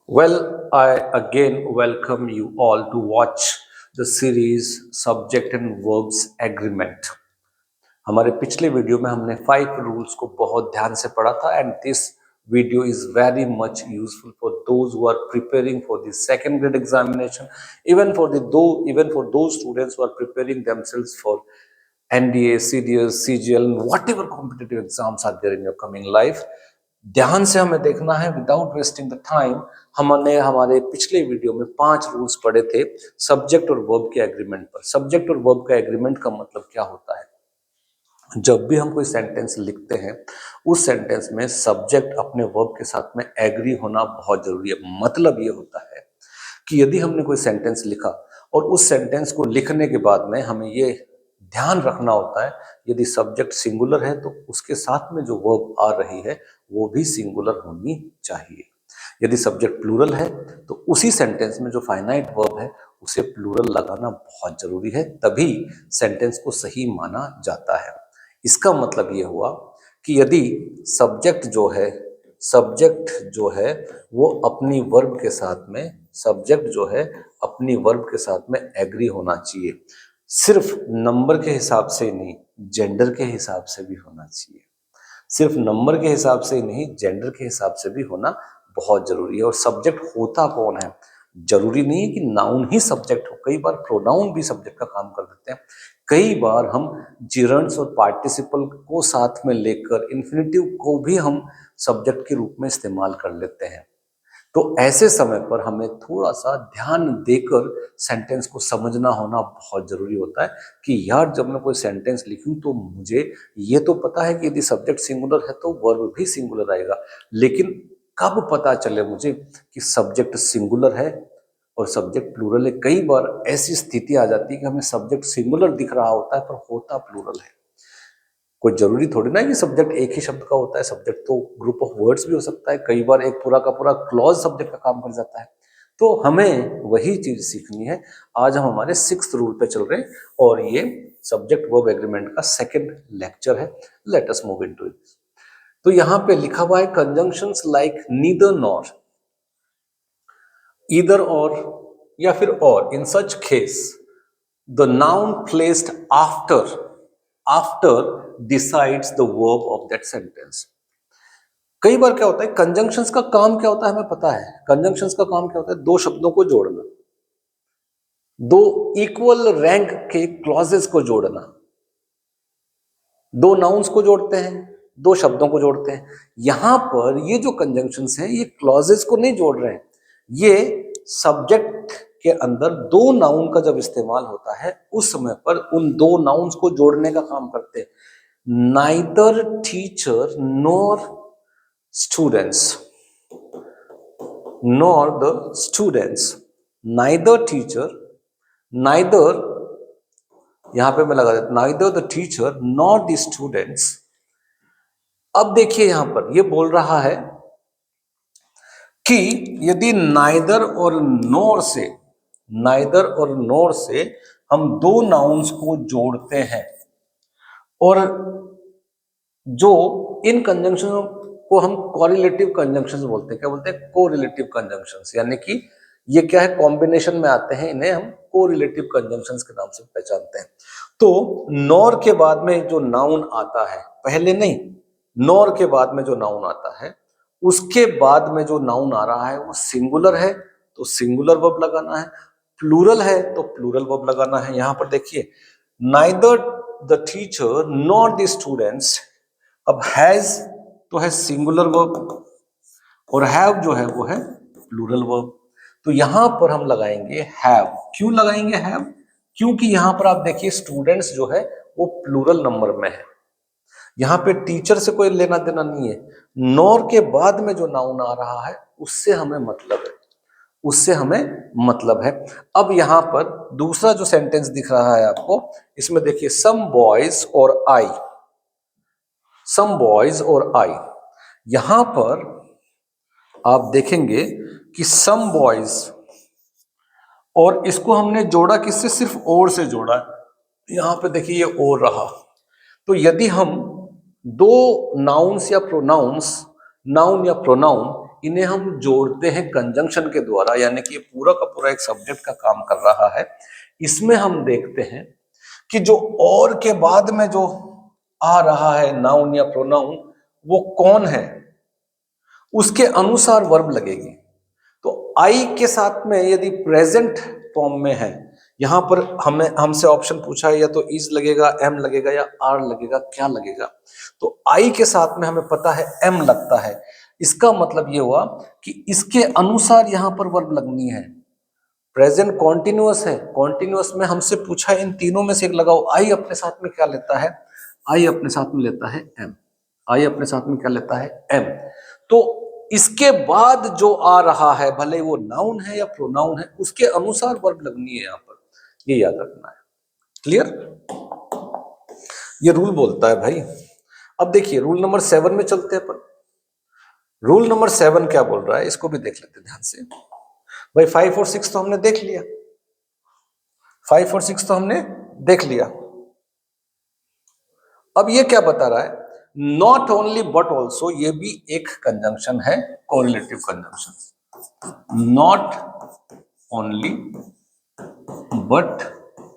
Well, I again welcome you all to watch the series Subject and Verbs Agreement. हमारे पिछले video में हमने 5 rules को बहुत ध्यान से पढ़ा था and this video is very much useful for those who are preparing for the second grade examination even for those students who are preparing themselves for NDA, CDS, CGL, whatever competitive exams are there in your coming life. ध्यान से हमें देखना है without wasting the time. हमने हमारे पिछले video में 5 rules पढ़े थे सब्जेक्ट और वर्ब के एग्रीमेंट पर। सब्जेक्ट और वर्ब का एग्रीमेंट का मतलब क्या होता है? जब भी हम कोई सेंटेंस लिखते हैं उस सेंटेंस में सब्जेक्ट अपने वर्ब के साथ में एग्री होना बहुत जरूरी है। मतलब ये होता है कि यदि हमने कोई सेंटेंस लिखा और उस सेंटेंस को लिखने के बाद में हमें ये ध्यान रखना होता है यदि सब्जेक्ट सिंगुलर है तो उसके साथ में जो वर्ब आ रही है वो भी सिंगुलर होनी चाहिए। यदि सब्जेक्ट प्लूरल है तो उसी सेंटेंस में जो फाइनाइट वर्ब है उसे प्लूरल लगाना बहुत जरूरी है, तभी सेंटेंस को सही माना जाता है। इसका मतलब ये हुआ कि यदि सब्जेक्ट जो है वो अपनी वर्ब के साथ में एग्री होना चाहिए। सिर्फ नंबर के हिसाब से नहीं, जेंडर के हिसाब से भी होना चाहिए। सिर्फ नंबर के हिसाब से ही नहीं, जेंडर के हिसाब से भी होना बहुत जरूरी है। और सब्जेक्ट होता कौन है? जरूरी नहीं है कि नाउन ही सब्जेक्ट हो, कई बार प्रोनाउन भी सब्जेक्ट का काम कर देते हैं। कई बार हम जिरंड्स और पार्टिसिपल को साथ में लेकर इन्फिनेटिव को भी हम सब्जेक्ट के रूप में इस्तेमाल कर लेते हैं। तो ऐसे समय पर हमें थोड़ा सा ध्यान देकर सेंटेंस को समझना होना बहुत जरूरी होता है कि यार जब मैं कोई सेंटेंस लिखूं तो मुझे ये तो पता है कि यदि सब्जेक्ट सिंगुलर है तो वर्ब भी सिंगुलर आएगा, लेकिन कब पता चले मुझे कि सब्जेक्ट सिंगुलर है और सब्जेक्ट प्लूरल है? कई बार ऐसी स्थिति आ जाती है कि हमें सब्जेक्ट सिंगुलर दिख रहा होता है पर होता प्लूरल है। कोई जरूरी थोड़ी ना कि सब्जेक्ट एक ही शब्द का होता है, सब्जेक्ट तो ग्रुप ऑफ वर्ड्स भी हो सकता है। कई बार एक पूरा का पूरा क्लॉज सब्जेक्ट का काम कर जाता है। तो हमें वही चीज सीखनी है। आज हम हमारे 6th रूल पे चल रहे हैं और ये सब्जेक्ट वर्ब एग्रीमेंट का 2nd लेक्चर है। Let us move into it. तो यहां पे लिखा हुआ है conjunctions like neither nor, either और या फिर और। In such case the noun placed after decides the verb of that sentence. कई बार क्या होता है, कंजंक्शंस का काम क्या होता है हमें पता है। कंजंक्शंस का काम क्या होता है? दो शब्दों को जोड़ना, दो इक्वल रैंक के क्लॉजेस को जोड़ना। दो नाउन्स को जोड़ते हैं, दो शब्दों को जोड़ते हैं। यहां पर ये जो कंजंक्शंस हैं ये क्लॉजेस को नहीं जोड़ रहे हैं, ये सब्जेक्ट के अंदर दो नाउन का जब इस्तेमाल होता है उस समय पर उन दो नाउन्स को जोड़ने का काम करते हैं। Neither teacher nor students, neither teacher, neither यहां पे मैं लगा देता neither the teacher nor the students. अब देखिए यहां पर ये बोल रहा है कि यदि नाइदर और नोर से हम दो नाउन्स को जोड़ते हैं और जो इन कंजंक्शन को हम कोरिलेटिव कंजंक्शंस बोलते हैं। क्या बोलते हैं? कोरिलेटिव कंजंक्शंस, यानी कि ये क्या है, कॉम्बिनेशन में आते हैं, इन्हें हम कोरिलेटिव कंजंक्शंस के नाम से पहचानते हैं। तो नॉर के बाद में जो नाउन आता है, पहले नहीं, नॉर के बाद में जो नाउन आता है उसके बाद में जो नाउन आ रहा है वो सिंगुलर है तो सिंगुलर वर्ब लगाना है, प्लूरल है तो प्लूरल वर्ब लगाना है। यहां पर देखिए neither the teacher nor the students. अब हैज तो है सिंगुलर वर्ब और हैव जो है वो है प्लूरल वर्ब। तो यहां पर हम लगाएंगे हैव। क्यों लगाएंगे हैव? क्योंकि यहां पर आप देखिए स्टूडेंट्स जो है वो प्लूरल नंबर में है, यहां पे टीचर से कोई लेना देना नहीं है। नॉर के बाद में जो नाउन आ रहा है उससे हमें मतलब है। अब यहां पर दूसरा जो सेंटेंस दिख रहा है आपको, इसमें देखिए सम बॉयज और आई। यहां पर आप देखेंगे कि सम बॉयज, और इसको हमने जोड़ा किससे? सिर्फ और से जोड़ा। यहां पे देखिए ये और रहा। तो यदि हम दो नाउन्स या प्रोनाउंस, नाउन या प्रोनाउन, इन्हें हम जोड़ते हैं कंजंक्शन के द्वारा, यानी कि ये पूरा का पूरा एक सब्जेक्ट का काम कर रहा है। इसमें हम देखते हैं कि जो और के बाद में जो आ रहा है नाउन या प्रोनाउन, वो कौन है, उसके अनुसार वर्ब लगेगी। तो आई के साथ में यदि प्रेजेंट फॉर्म में है, यहां पर हमसे ऑप्शन पूछा है या तो इज लगेगा, एम लगेगा या आर लगेगा, क्या लगेगा। तो आई के साथ में हमें पता है एम लगता है। इसका मतलब ये हुआ कि इसके अनुसार यहां पर वर्ब लगनी है। प्रेजेंट कॉन्टिन्यूअस है, कॉन्टिन्यूअस में हमसे पूछा है इन तीनों में से एक लगाओ। आई अपने साथ में क्या लेता है, आई अपने साथ में लेता है एम। आई अपने साथ में क्या लेता है, एम। तो इसके बाद जो आ रहा है, भले वो नाउन है या प्रोनाउन है, उसके अनुसार वर्ब लगनी है यहां पर, ये याद रखना है। क्लियर, ये रूल बोलता है भाई। अब देखिए रूल नंबर 7 में चलते हैं अपन। रूल नंबर 7 क्या बोल रहा है, इसको भी देख लेते हैं ध्यान से। भाई 5 और 6 तो हमने देख लिया, 5 और 6 तो हमने देख लिया। अब ये क्या बता रहा है, नॉट ओनली बट ऑल्सो, ये भी एक कंजंक्शन है, correlative conjunction. Not only but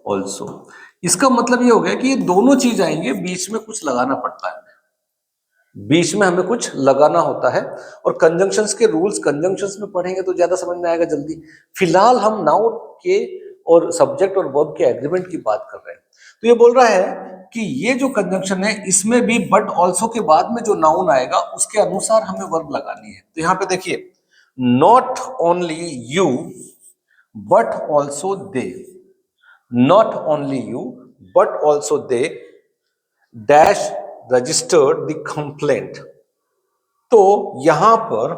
also, इसका मतलब ये हो गया कि ये दोनों चीज आएंगे, बीच में कुछ लगाना पड़ता है, बीच में हमें कुछ लगाना होता है। और कंजंक्शंस के रूल्स कंजंक्शंस में पढ़ेंगे तो ज्यादा समझ में आएगा जल्दी। फिलहाल हम नाउन के और सब्जेक्ट और वर्ब के एग्रीमेंट की बात कर रहे हैं। तो ये बोल रहा है कि ये जो कंजंक्शन है, इसमें भी बट ऑल्सो के बाद में जो नाउन आएगा उसके अनुसार हमें वर्ब लगानी है। तो यहां पे देखिए, not only you but also they, not only you but also they dash registered the complaint. तो यहां पर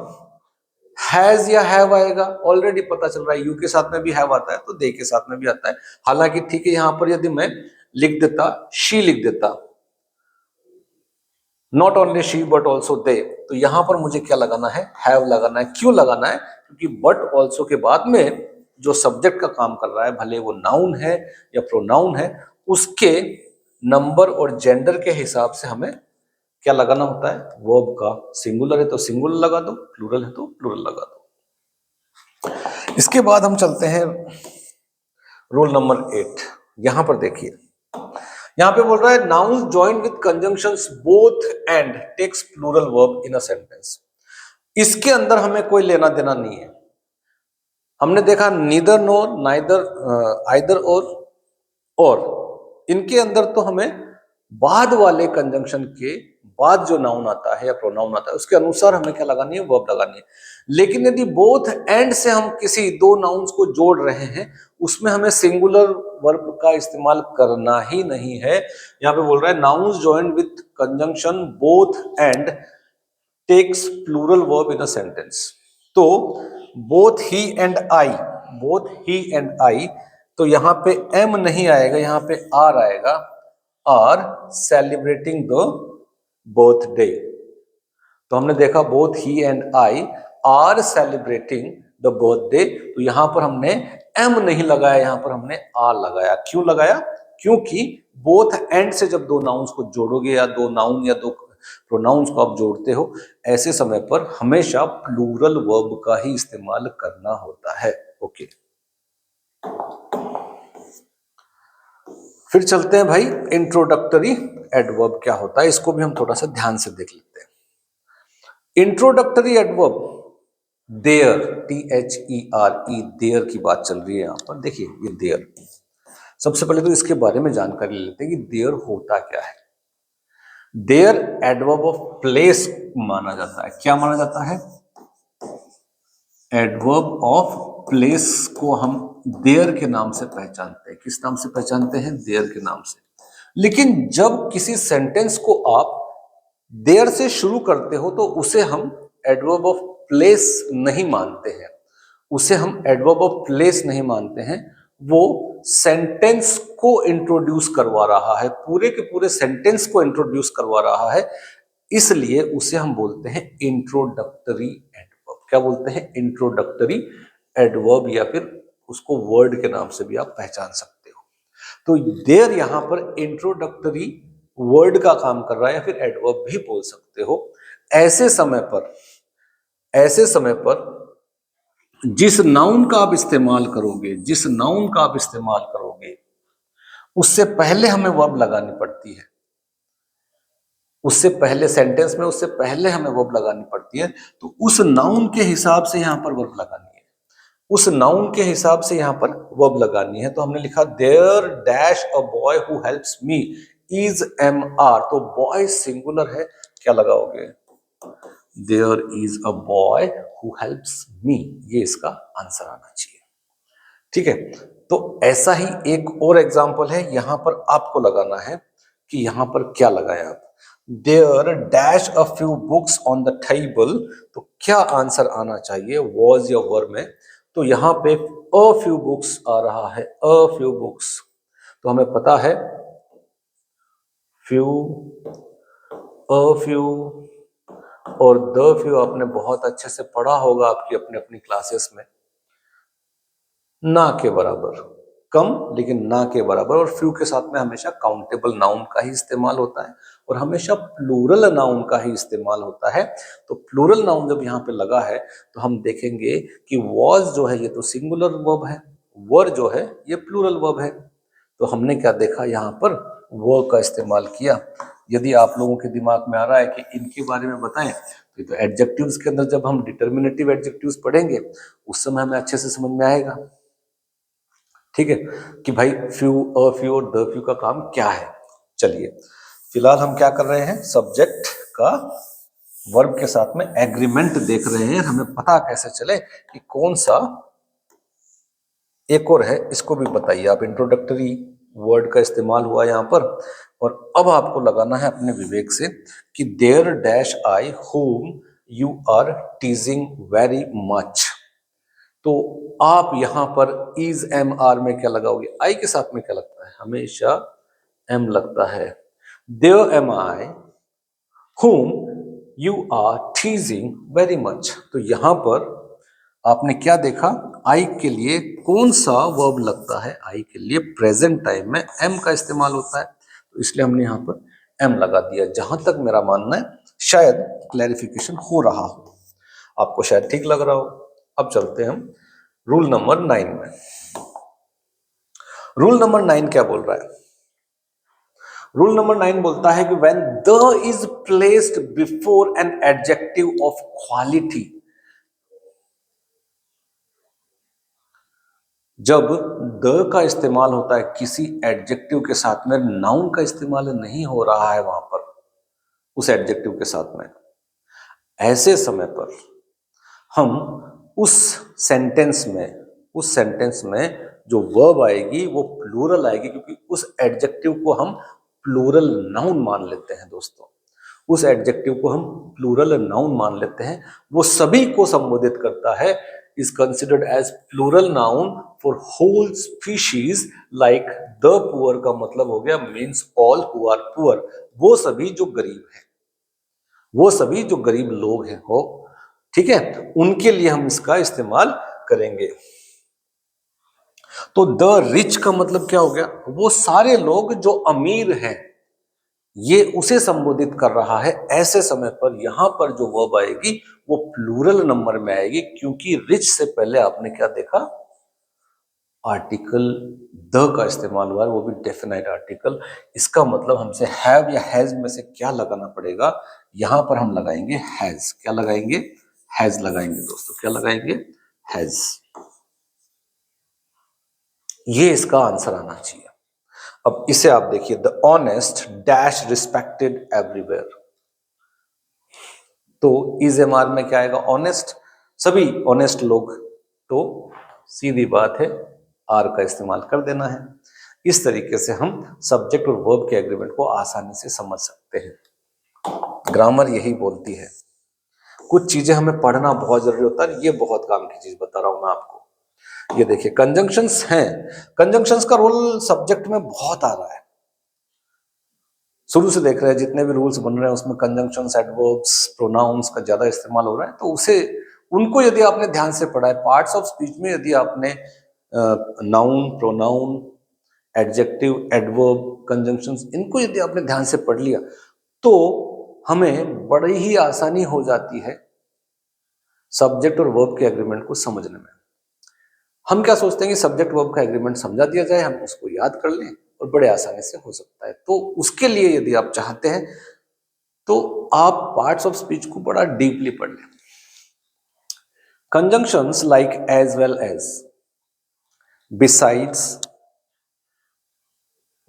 हैज या हैव आएगा, ऑलरेडी पता चल रहा है, यू के साथ में भी हैव आता है तो दे के साथ में भी आता है। हालांकि ठीक है, यहां पर यदि मैं लिख देता, शी लिख देता, not only she but also they, तो यहां पर मुझे क्या लगाना है, हैव लगाना है। क्यों लगाना है, क्योंकि बट ऑल्सो के बाद में जो सब्जेक्ट का काम कर रहा है, भले वो नाउन है या प्रोनाउन है, उसके नंबर और जेंडर के हिसाब से हमें क्या लगाना होता है, वर्ब का। सिंगुलर है तो सिंगुलर लगा दो, प्लूरल है तो प्लूरल लगा दो। इसके बाद हम चलते हैं रूल नंबर 8। यहां पर देखिए, यहां पे बोल रहा है noun join with conjunctions both and takes plural verb in a sentence. इसके अंदर हमें कोई लेना देना नहीं है। हमने देखा नीदर नोर, नाइदर, आइदर और इनके अंदर तो हमें बाद वाले कंजंक्शन के बाद जो नाउन आता है या प्रोनाउन आता है उसके अनुसार हमें क्या लगानी है, वर्ब लगानी है। लेकिन यदि बोथ एंड से हम किसी दो नाउन्स को जोड़ रहे हैं, उसमें हमें सिंगुलर वर्ब का इस्तेमाल करना ही नहीं है। यहां पे बोल रहा है nouns joined with conjunction both and takes plural verb in a sentence. तो both he and I, both he and I, तो यहां पे एम नहीं आएगा, यहां पे आर आएगा, आर सेलिब्रेटिंग द बर्थडे। तो हमने देखा both he and I R celebrating the birthday, तो यहां पर हमने एम नहीं लगाया, यहां पर हमने आर लगाया। क्यों लगाया, क्योंकि बोथ एंड से जब दो नाउन्स को जोड़ोगे या दो नाउन या दो प्रोनाउंस को आप जोड़ते हो, ऐसे समय पर हमेशा प्लूरल वर्ब का ही इस्तेमाल करना होता है। ओके, फिर चलते हैं भाई इंट्रोडक्टरी एडवर्ब क्या होता है, इसको भी हम थोड़ा सा ध्यान से देख लेते हैं। Introductory adverb there, THERE, there की बात चल रही है यहां पर। देखिए ये देयर, सबसे पहले तो इसके बारे में जानकारी ले लेते हैं कि देयर होता क्या है। देयर एडवर्ब ऑफ प्लेस माना जाता है। क्या माना जाता है, एडवर्ब ऑफ प्लेस को हम देयर के नाम से पहचानते हैं। किस नाम से पहचानते हैं, देयर के नाम से। लेकिन जब किसी सेंटेंस को आप देयर से शुरू करते हो तो उसे हम एडवर्ब ऑफ प्लेस नहीं मानते हैं, उसे हम एडवर्ब ऑफ प्लेस नहीं मानते हैं। वो सेंटेंस को इंट्रोड्यूस करवा रहा है, पूरे के पूरे सेंटेंस को इंट्रोड्यूस करवा रहा है, इसलिए उसे हम बोलते हैं इंट्रोडक्टरी एडवर्ब। क्या बोलते हैं, इंट्रोडक्टरी एडवर्ब, या फिर उसको वर्ड के नाम से भी आप पहचान सकते हो। तो देयर यहां पर इंट्रोडक्टरी वर्ड का काम कर रहा है, या फिर एडवर्ब भी बोल सकते हो। ऐसे समय पर ऐसे समय पर जिस नाउन का आप इस्तेमाल करोगे, जिस नाउन का आप इस्तेमाल करोगे, उससे पहले हमें वर्ब लगानी पड़ती है। उससे पहले सेंटेंस में उससे पहले हमें वर्ब लगानी पड़ती है। तो उस नाउन के हिसाब से यहां पर वर्ब लगानी है। उस नाउन के हिसाब से यहां पर वर्ब लगानी है। तो हमने लिखा there dash a boy who helps me is am are. तो बॉय सिंगुलर है, क्या लगाओगे? There is a boy who helps me. ये इसका आंसर आना चाहिए। ठीक है, तो ऐसा ही एक और एग्जांपल है, यहां पर आपको लगाना है कि यहां पर क्या लगाया आप। There dash a few books on the table. तो क्या आंसर आना चाहिए वॉज या वर में? तो यहां पे अ फ्यू बुक्स आ रहा है, अ फ्यू बुक्स। तो हमें पता है फ्यू, अ फ्यू और द फ्यू आपने बहुत अच्छे से पढ़ा होगा आपकी अपनी अपनी क्लासेस में। ना के बराबर, कम लेकिन ना के बराबर। और फ्यू के साथ में हमेशा काउंटेबल नाउन का ही इस्तेमाल होता है और हमेशा प्लूरल नाउन का ही इस्तेमाल होता है। तो प्लूरल नाउन जब यहाँ पे लगा है तो हम देखेंगे कि वॉज जो है ये तो सिंगुलर वर्ब है, वर जो है ये प्लूरल वर्ब है। तो हमने क्या देखा, यहाँ पर वर का इस्तेमाल किया। यदि आप लोगों के दिमाग में आ रहा है कि इनके बारे में बताएं, तो एडजेक्टिव्स के अंदर जब हम डिटर्मिनेटिव एडजेक्टिव्स पढ़ेंगे उस समय हमें अच्छे से समझ में आएगा। ठीक है, कि भाई फ्यू, अ फ्यू और द फ्यू का काम क्या है। चलिए फिलहाल हम क्या कर रहे हैं, सब्जेक्ट का वर्ब के साथ में एग्रीमेंट देख रहे हैं। हमें पता कैसे चले कि कौन सा। एक और है, इसको भी बताइए आप। इंट्रोडक्टरी वर्ड का इस्तेमाल हुआ यहां पर और अब आपको लगाना है अपने विवेक से कि there dash I whom you are teasing very much. तो आप यहां पर इज एम आर में क्या लगाओगे? आई के साथ में क्या लगता है? हमेशा एम लगता है। There am I whom you are teasing very much। तो यहां पर आपने क्या देखा, आई के लिए कौन सा वर्ब लगता है? आई के लिए प्रेजेंट टाइम में एम का इस्तेमाल होता है, तो इसलिए हमने यहां पर एम लगा दिया। जहां तक मेरा मानना है शायद क्लैरिफिकेशन हो रहा हो, आपको शायद ठीक लग रहा हो। अब चलते हैं हम रूल नंबर 9 में। रूल नंबर 9 क्या बोल रहा है? रूल नंबर 9 बोलता है कि when the is placed before an adjective of quality. जब द का इस्तेमाल होता है किसी एडजेक्टिव के साथ में, नाउन का इस्तेमाल नहीं हो रहा है वहां पर उस एडजेक्टिव के साथ में, ऐसे समय पर हम उस सेंटेंस में जो वर्ब आएगी वो प्लूरल आएगी, क्योंकि उस एडजेक्टिव को हम प्लूरल नाउन मान लेते हैं दोस्तों। उस एडजेक्टिव को हम प्लूरल नाउन मान लेते हैं, वो सभी को संबोधित करता है। Is considered as plural noun for whole species like the poor का मतलब हो गया means all who are poor, वो सभी जो गरीब हैं, वो सभी जो गरीब लोग हैं हो, ठीक है, उनके लिए हम इसका इस्तेमाल करेंगे। तो द रिच का मतलब क्या हो गया? वो सारे लोग जो अमीर हैं, ये उसे संबोधित कर रहा है। ऐसे समय पर यहां पर जो वर्ब आएगी वो प्लूरल नंबर में आएगी, क्योंकि रिच से पहले आपने क्या देखा, आर्टिकल द का इस्तेमाल हुआ है, वो भी डेफिनाइट आर्टिकल। इसका मतलब हमसे हैव या हैज में से क्या लगाना पड़ेगा? यहां पर हम लगाएंगे हैज। क्या लगाएंगे? हैज लगाएंगे दोस्तों। क्या लगाएंगे? हैज। ये इसका आंसर आना चाहिए। अब इसे आप देखिए, the honest dash respected everywhere. तो इज एम आर में क्या आएगा? ऑनेस्ट, सभी ऑनेस्ट लोग। तो सीधी बात है, आर का इस्तेमाल कर देना है। इस तरीके से हम सब्जेक्ट और वर्ब के एग्रीमेंट को आसानी से समझ सकते हैं। ग्रामर यही बोलती है। कुछ चीजें हमें पढ़ना बहुत जरूरी होता है। ये बहुत काम की चीज बता रहा हूं मैं आपको। ये देखिए कंजंक्शंस हैं। कंजंक्शंस का रोल सब्जेक्ट में बहुत आ रहा है। शुरू से देख रहे हैं जितने भी रूल्स बन रहे हैं उसमें कंजंक्शंस, एडवर्ब्स, प्रोनाउंस का ज्यादा इस्तेमाल हो रहा है। तो उसे, उनको यदि आपने ध्यान से पढ़ा है, पार्ट्स ऑफ स्पीच में यदि आपने noun, pronoun, adjective, adverb, conjunctions, इनको यदि आपने ध्यान से पढ़ लिया तो हमें बड़ी ही आसानी हो जाती है सब्जेक्ट और वर्ब के एग्रीमेंट को समझने में। हम क्या सोचते हैं कि सब्जेक्ट वर्ब का एग्रीमेंट समझा दिया जाए, हम उसको याद कर लें और बड़े आसानी से हो सकता है। तो उसके लिए यदि आप चाहते हैं तो आप पार्ट्स ऑफ स्पीच को बड़ा डीपली पढ़ लें। Conjunctions like as well as, besides,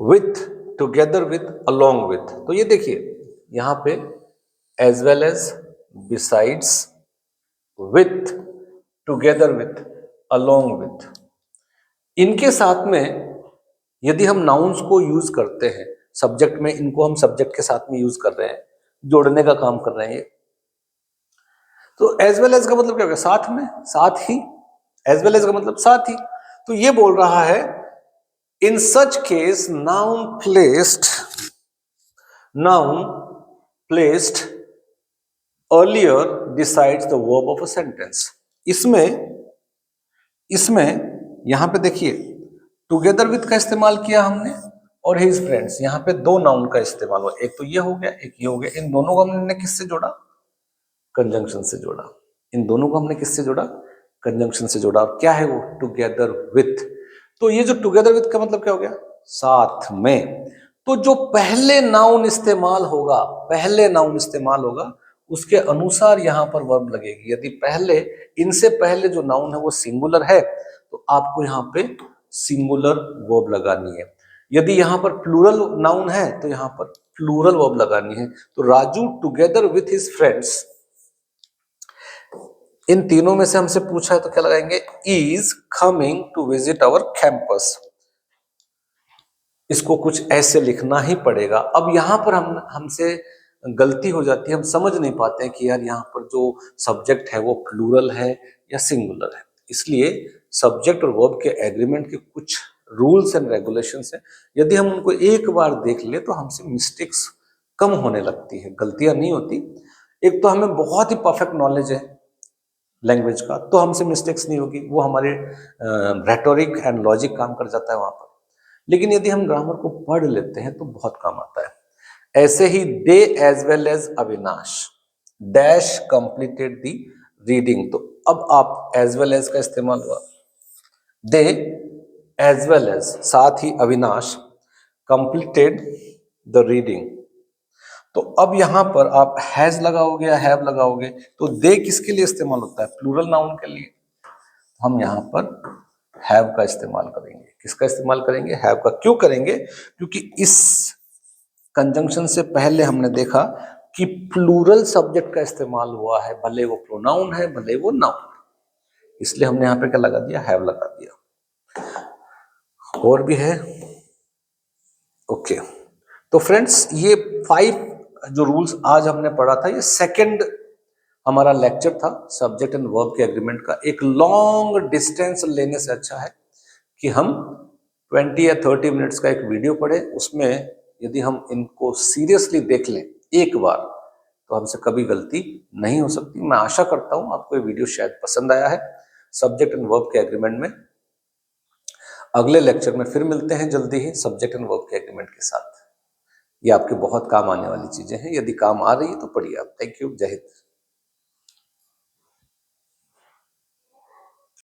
with, together with, along with. तो ये देखिए यहां पे as well as, besides, with, together with, along with, इनके साथ में यदि हम नाउन्स को यूज करते हैं सब्जेक्ट में, इनको हम सब्जेक्ट के साथ में यूज कर रहे हैं, जोड़ने का काम कर रहे हैं। तो एज वेल एज का मतलब क्या होगा? साथ में, साथ ही। एज वेल एज का मतलब साथ ही। तो ये बोल रहा है in such case noun placed earlier decides the verb of a sentence। इसमें यहां पे देखिए टुगेदर विथ का इस्तेमाल किया हमने और हिज फ्रेंड्स, यहां पे दो नाउन का इस्तेमाल हुआ, एक तो ये हो गया, एक ये हो गया। इन दोनों को हमने किससे जोड़ा? कंजंक्शन से जोड़ा। इन दोनों को हमने किससे जोड़ा? कंजंक्शन से जोड़ा। और क्या है वो? Together with. तो ये जो टुगेदर विथ का मतलब क्या हो गया? साथ में। तो जो पहले नाउन इस्तेमाल होगा उसके अनुसार यहां पर वर्ब लगेगी। यदि इनसे पहले जो नाउन है वो सिंगुलर है तो आपको यहां पे सिंगुलर वर्ब लगानी है। यदि यहां पर प्लूरल नाउन है तो यहां पर प्लूरल वर्ब लगानी है। तो Raju together with his friends, इन तीनों में से हमसे पूछा है तो क्या लगाएंगे? Is coming to visit our campus. इसको कुछ ऐसे लिखना ही पड़ेगा। अब यहां पर हमसे गलती हो जाती है, हम समझ नहीं पाते हैं कि यार यहाँ पर जो सब्जेक्ट है वो प्लूरल है या सिंगुलर है। इसलिए सब्जेक्ट और वर्ब के एग्रीमेंट के कुछ रूल्स एंड रेगुलेशंस हैं। यदि हम उनको एक बार देख ले तो हमसे मिस्टेक्स कम होने लगती है, गलतियां नहीं होती। एक तो हमें बहुत ही परफेक्ट नॉलेज है लैंग्वेज का, तो हमसे मिस्टेक्स नहीं होगी, वो हमारे रेटोरिक एंड लॉजिक काम कर जाता है वहां पर। लेकिन यदि हम ग्रामर को पढ़ लेते हैं तो बहुत काम आता है। ऐसे ही they as well as Avinash dash completed the reading. तो अब आप एज वेल एज का इस्तेमाल हुआ, दे एज वेल एज, साथ ही अविनाश कंप्लीटेड द रीडिंग। तो अब यहां पर आप हैज लगाओगे या हैव लगाओगे तो दे किसके लिए इस्तेमाल होता है? प्लूरल नाउन के लिए। हम यहां पर हैव का इस्तेमाल करेंगे। किसका इस्तेमाल करेंगे? हैव का। क्यों करेंगे? क्योंकि इस कंजंक्शन से पहले हमने देखा कि प्लूरल सब्जेक्ट का इस्तेमाल हुआ है, भले वो प्रोनाउन है भले वो नाउन, इसलिए हमने यहां पे क्या लगा दिया? हैव लगा दिया। और भी है। ओके, तो फ्रेंड्स ये 5 जो रूल्स आज हमने पढ़ा था, ये सेकंड हमारा लेक्चर था सब्जेक्ट एंड वर्ब के एग्रीमेंट का। एक लॉन्ग डिस्टेंस लेने से अच्छा है कि हम 20 या 30 मिनट्स का एक वीडियो पढ़े। उसमें यदि हम इनको सीरियसली देख लें एक बार तो हमसे कभी गलती नहीं हो सकती। मैं आशा करता हूं आपको ये वीडियो शायद पसंद आया है सब्जेक्ट एंड वर्ब के एग्रीमेंट में। अगले लेक्चर में फिर मिलते हैं जल्दी ही सब्जेक्ट एंड वर्ब के एग्रीमेंट के साथ। ये आपके बहुत काम आने वाली चीजें हैं, यदि काम आ रही है तो पढ़िए आप। थैंक यू, जय हिंद।